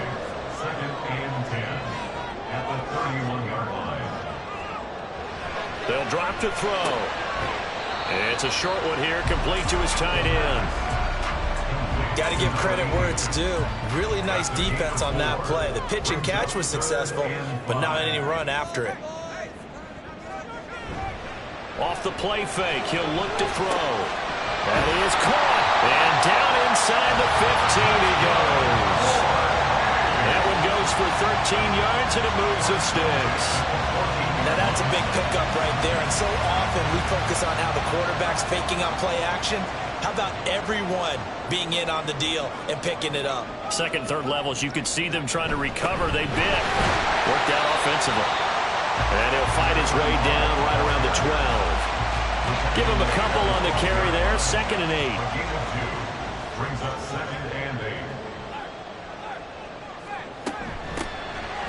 2nd and 10 at the 31-yard line. They'll drop to throw. It's a short one here, complete to his tight end. Got to give credit where it's due. Really nice defense on that play. The pitch and catch was successful, but not any run after it. Off the play fake, he'll look to throw. That is caught, and down inside the 15 he goes. That one goes for 13 yards, and it moves the sticks. Now that's a big pickup right there, and so often we focus on how the quarterback's faking on play action. How about everyone being in on the deal and picking it up? Second, third levels, you could see them trying to recover. They bit. Worked out offensively. And he'll fight his way down right around the 12. Give him a couple on the carry there. 2nd and 8. Brings up 2nd and 8.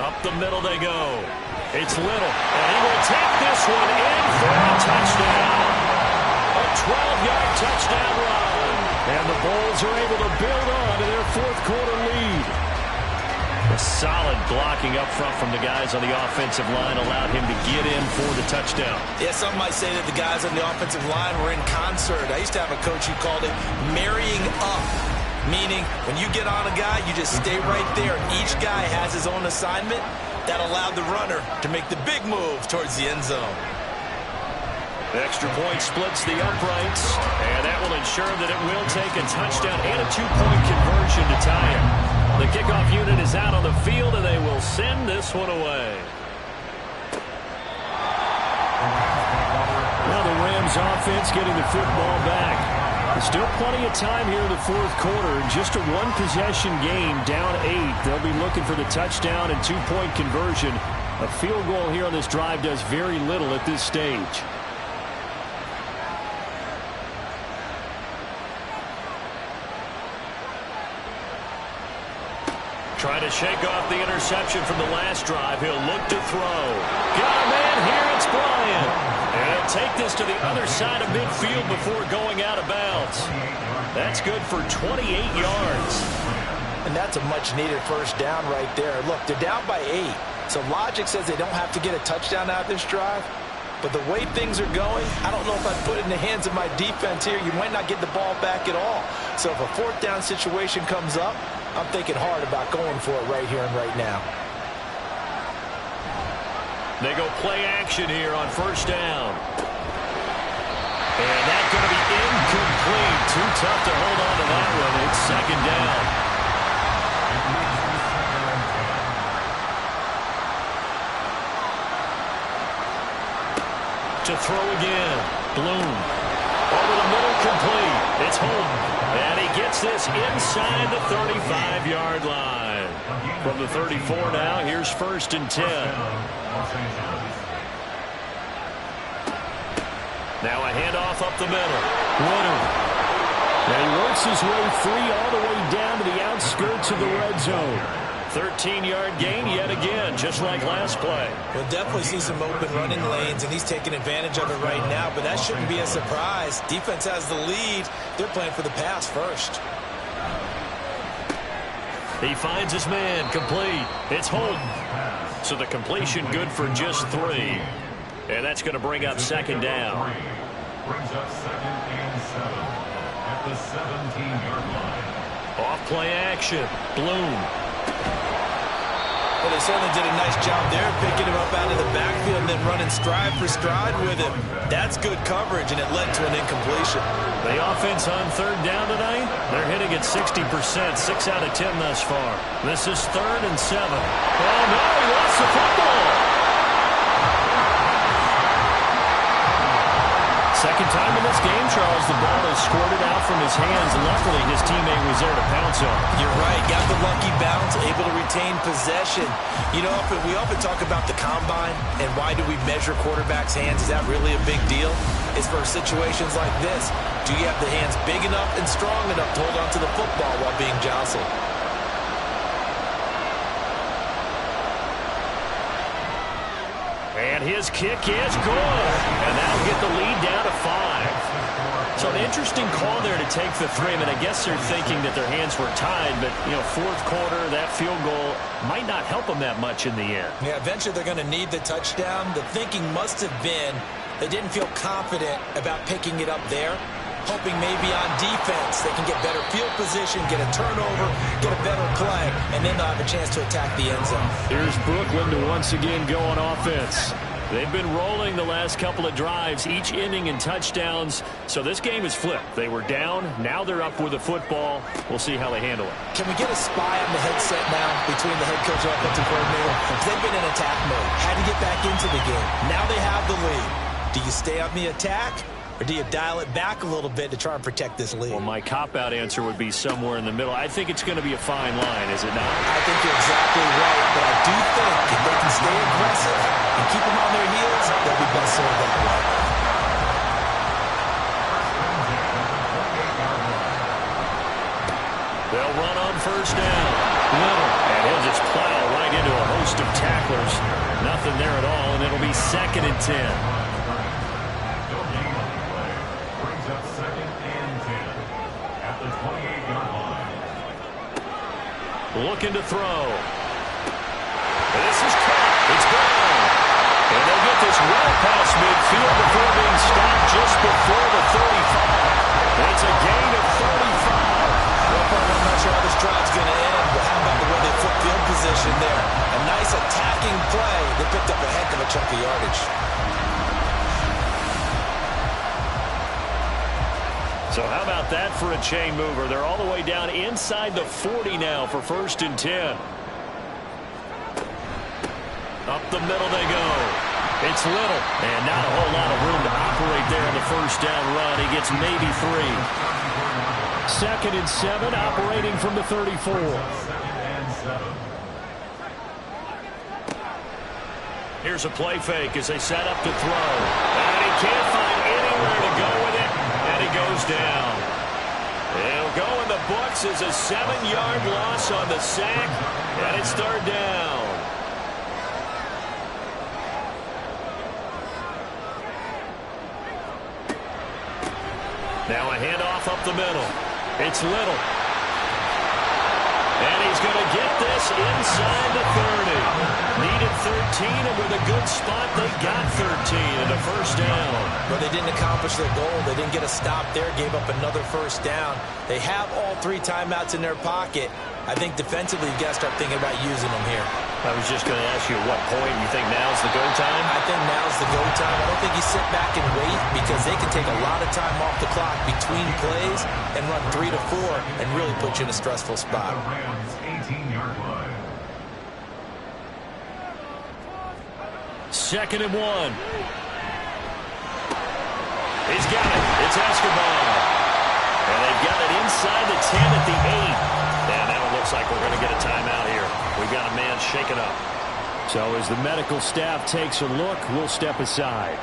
Up the middle they go. It's Little. And he will take this one in for a touchdown. A 12-yard touchdown run. And the Bulls are able to build on to their fourth-quarter lead. A solid blocking up front from the guys on the offensive line allowed him to get in for the touchdown. Yeah, some might say that the guys on the offensive line were in concert. I used to have a coach who called it marrying up, meaning when you get on a guy, you just stay right there. Each guy has his own assignment that allowed the runner to make the big move towards the end zone. The extra point splits the uprights, and that will ensure that it will take a touchdown and a 2-point conversion to tie it. The kickoff unit is out on the field, and they will send this one away. Now the Rams offense getting the football back. There's still plenty of time here in the fourth quarter. Just a one-possession game, down 8. They'll be looking for the touchdown and 2-point conversion. A field goal here on this drive does very little at this stage. Trying to shake off the interception from the last drive. He'll look to throw. Got a man here. It's Bryant. And he'll take this to the other side of midfield before going out of bounds. That's good for 28 yards. And that's a much-needed first down right there. Look, they're down by 8. So logic says they don't have to get a touchdown out of this drive. But the way things are going, I don't know if I'd put it in the hands of my defense here. You might not get the ball back at all. So if a fourth down situation comes up, I'm thinking hard about going for it right here and right now. They go play action here on first down. And that's going to be incomplete. Too tough to hold on to that one. It's 2nd down. To throw again. Bloom. Over the middle, complete. It's Holden. And he gets this inside the 35-yard line. From the 34 now, here's 1st and 10. Now a handoff up the middle. Woodard. And he works his way free all the way down to the outskirts of the red zone. 13-yard gain yet again, just like last play. We'll definitely see some open running lanes, and he's taking advantage of it right now, but that shouldn't be a surprise. Defense has the lead. They're playing for the pass first. He finds his man, complete. It's Holden. So the completion good for just 3. And that's going to bring up 2nd down. Brings up 2nd and 7 at the 17-yard line. Off play action. Bloom. Well, they certainly did a nice job there, picking him up out of the backfield and then running stride for stride with him. That's good coverage, and it led to an incompletion. The offense on 3rd down tonight, they're hitting at 60%, 6 out of 10 thus far. This is 3rd and 7. Oh, no, he lost the football. Second time in this game, Charles, the ball is squirted out from his hands. Luckily, his teammate was there to pounce on. You're right. Got the lucky bounce, able to retain possession. You know, we often talk about the combine and why do we measure quarterbacks' hands. Is that really a big deal? It's for situations like this. Do you have the hands big enough and strong enough to hold on to the football while being jostled? And his kick is good. And that'll get the lead down to 5. So an interesting call there to take the 3. I mean, I guess they're thinking that their hands were tied, but, you know, fourth quarter, that field goal might not help them that much in the end. Yeah, eventually they're going to need the touchdown. The thinking must have been they didn't feel confident about picking it up there. hoping maybe on defense they can get better field position, get a turnover, get a better play, and then they'll have a chance to attack the end zone. Here's Brooklyn to once again go on offense. They've been rolling the last couple of drives, each inning in touchdowns, so this game is flipped. They were down, now they're up with the football. We'll see how they handle it. Can we get a spy on the headset now between the head coach and offensive coordinator? Because they've been in attack mode, had to get back into the game. Now they have the lead. Do you stay on the attack, or do you dial it back a little bit to try and protect this lead? Well, my cop-out answer would be somewhere in the middle. I think it's going to be a fine line, is it not? I think you're exactly right, but I do think if they can stay aggressive and keep them on their heels, they'll be best served that way. They'll run on first down. Little, and he'll just plow right into a host of tacklers. Nothing there at all, and it'll be 2nd and 10. Looking to throw. This is caught. It's gone. And they'll get this well past midfield before being stopped just before the 35. It's a gain of 35. I'm not sure how this drive's going to end, but how about the way they flip field position there? A nice attacking play. They picked up a heck of a chunk of yardage. So how about that for a chain mover? They're all the way down inside the 40 now for 1st and 10. Up the middle they go. It's Little, and not a whole lot of room to operate there on the first down run. He gets maybe 3. 2nd and 7, operating from the 34. Here's a play fake as they set up to throw. And he can't find anywhere to go with it. And he goes down. It'll go in the books as a 7-yard loss on the sack. And it's 3rd down. Now a handoff up the middle. It's Little. And he's going to get this inside the 30. Needed 13, and with a good spot, they got 13 and a first down. But they didn't accomplish their goal. They didn't get a stop there, gave up another first down. They have all 3 timeouts in their pocket. I think defensively, you got to start thinking about using them here. I was just going to ask you at what point you think now's the go time? I think now's the go time. I don't think you sit back and wait because they can take a lot of time off the clock between plays and run 3 to 4 and really put you in a stressful spot. 2nd and 1. He's got it. It's Escobar. And they've got it inside the 10 at the 8. And now it looks like we're going to get a timeout here. We've got a man shaken up. So as the medical staff takes a look, we'll step aside.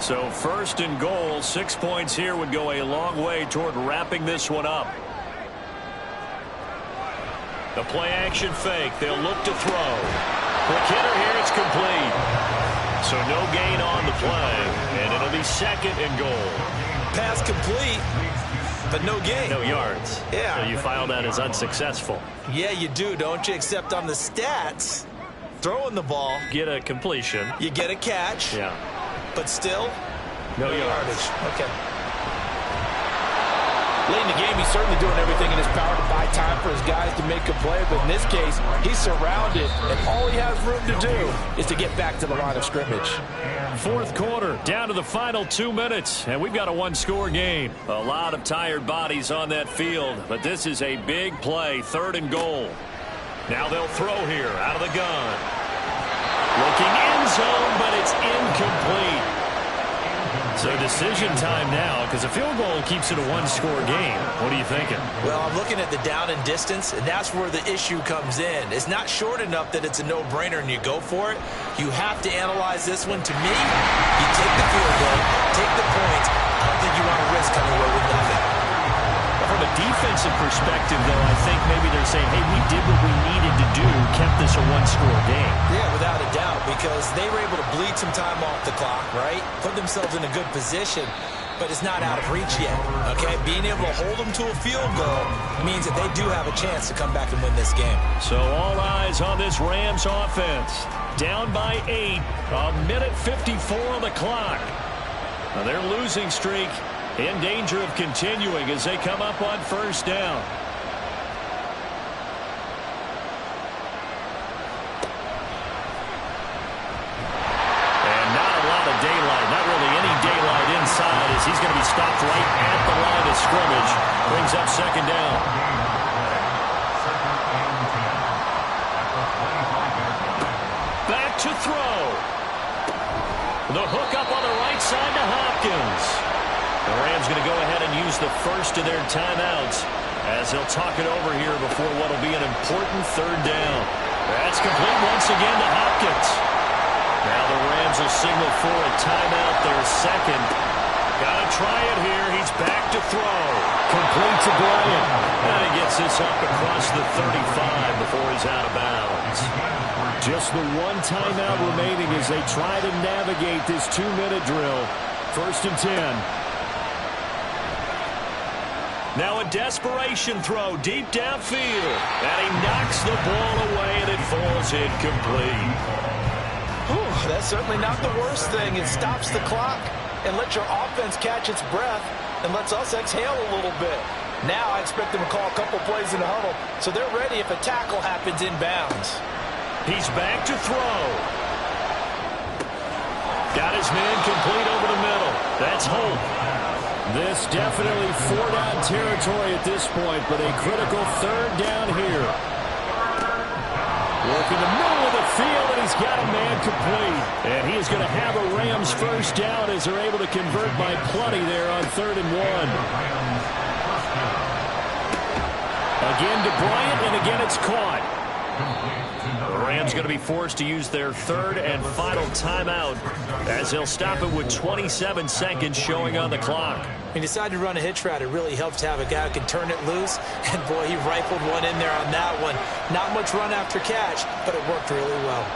So 1st and goal, 6 points here would go a long way toward wrapping this one up. The play action fake. They'll look to throw. Quick hitter here. It's complete. So no gain on the play, and it'll be 2nd and goal. Pass complete, but no gain. No yards. Yeah. So you file that as unsuccessful. Yeah, you do, don't you? Except on the stats, throwing the ball. Get a completion. You get a catch. Yeah. But still, no yardage. Okay. Late in the game, he's certainly doing everything in his power to buy time for his guys to make a play. But in this case, he's surrounded, and all he has room to do is to get back to the line of scrimmage. 4th quarter, down to the final 2 minutes, and we've got a 1-score game. A lot of tired bodies on that field, but this is a big play, 3rd and goal. Now they'll throw here out of the gun. Looking end zone, but it's incomplete. So decision time now, because a field goal keeps it a 1-score game. What are you thinking? Well, I'm looking at the down and distance, and that's where the issue comes in. It's not short enough that it's a no-brainer and you go for it. You have to analyze this one. To me, you take the field goal, take the points. I don't think you want to risk coming away with nothing. From a defensive perspective, though, I think maybe they're saying, hey, we did what we needed to do, kept this a 1-score game. Yeah, without a doubt, because they were able to bleed some time off the clock, right? Put themselves in a good position, but it's not out of reach yet, okay? Being able to hold them to a field goal means that they do have a chance to come back and win this game. So all eyes on this Rams offense. Down by 8, a minute 54 on the clock. Now their losing streak in danger of continuing as they come up on first down. And not a lot of daylight, not really any daylight inside as he's going to be stopped right at the line of scrimmage. Brings up second down. Back to throw. The hook up on the right side to Hopkins. The Rams going to go ahead and use the first of their timeouts as they'll talk it over here before what will be an important third down. That's complete once again to Hopkins. Now the Rams will signal for a timeout, their second. Got to try it here. He's back to throw. Complete to Bryant. And he gets this up across the 35 before he's out of bounds. Just the one timeout remaining as they try to navigate this 2-minute drill. 1st and 10. Now a desperation throw deep downfield. And he knocks the ball away and it falls incomplete. Whew, that's certainly not the worst thing. It stops the clock and lets your offense catch its breath and lets us exhale a little bit. Now I expect them to call a couple plays in the huddle so they're ready if a tackle happens inbounds. He's back to throw. Got his man complete over the middle. That's Holt. This definitely 4-down territory at this point, but a critical 3rd down here. Working the middle of the field, and he's got a man complete. And he is going to have a Rams first down as they're able to convert by plenty there on 3rd and 1. Again to Bryant, and again it's caught. The Rams going to be forced to use their 3rd and final timeout as they'll stop it with 27 seconds showing on the clock. He decided to run a hitch route. It really helped to have a guy who can turn it loose. And, boy, he rifled one in there on that one. Not much run after catch, but it worked really well.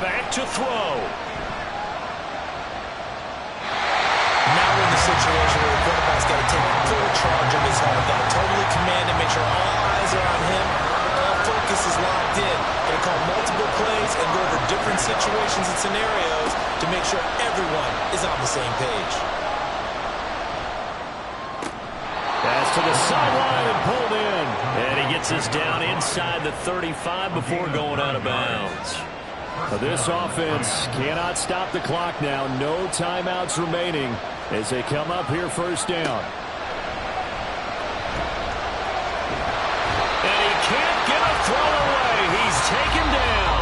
Back to throw. Now we're in the situation where the quarterback's got to take full charge of his home. Got to totally command and make sure all eyes are on him. All focus is locked in. Got to call multiple plays and go over different situations and scenarios to make sure everyone is on the same page. Pass to the sideline and pulled in. And he gets us down inside the 35 before going out of bounds. This offense cannot stop the clock now. No timeouts remaining as they come up here first down. And he can't get a throw away. He's taken down.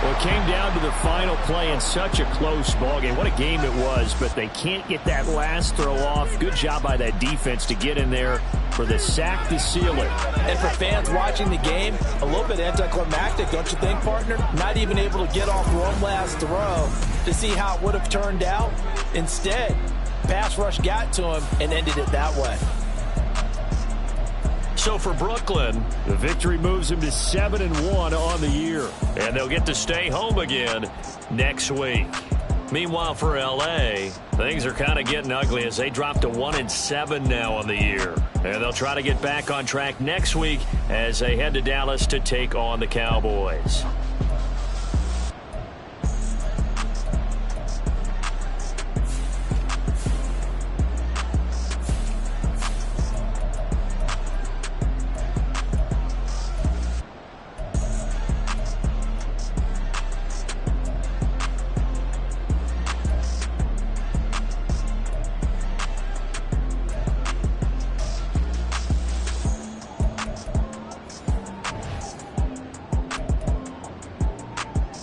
Well, it came down to the final play in such a close ballgame. What a game it was, but they can't get that last throw off. Good job by that defense to get in there for the sack to seal it. And for fans watching the game, a little bit anticlimactic, don't you think, partner? Not even able to get off one last throw to see how it would have turned out. Instead, pass rush got to him and ended it that way. So for Brooklyn, the victory moves them to 7-1 on the year. And they'll get to stay home again next week. Meanwhile, for L.A., things are kind of getting ugly as they drop to 1-7 now on the year. And they'll try to get back on track next week as they head to Dallas to take on the Cowboys.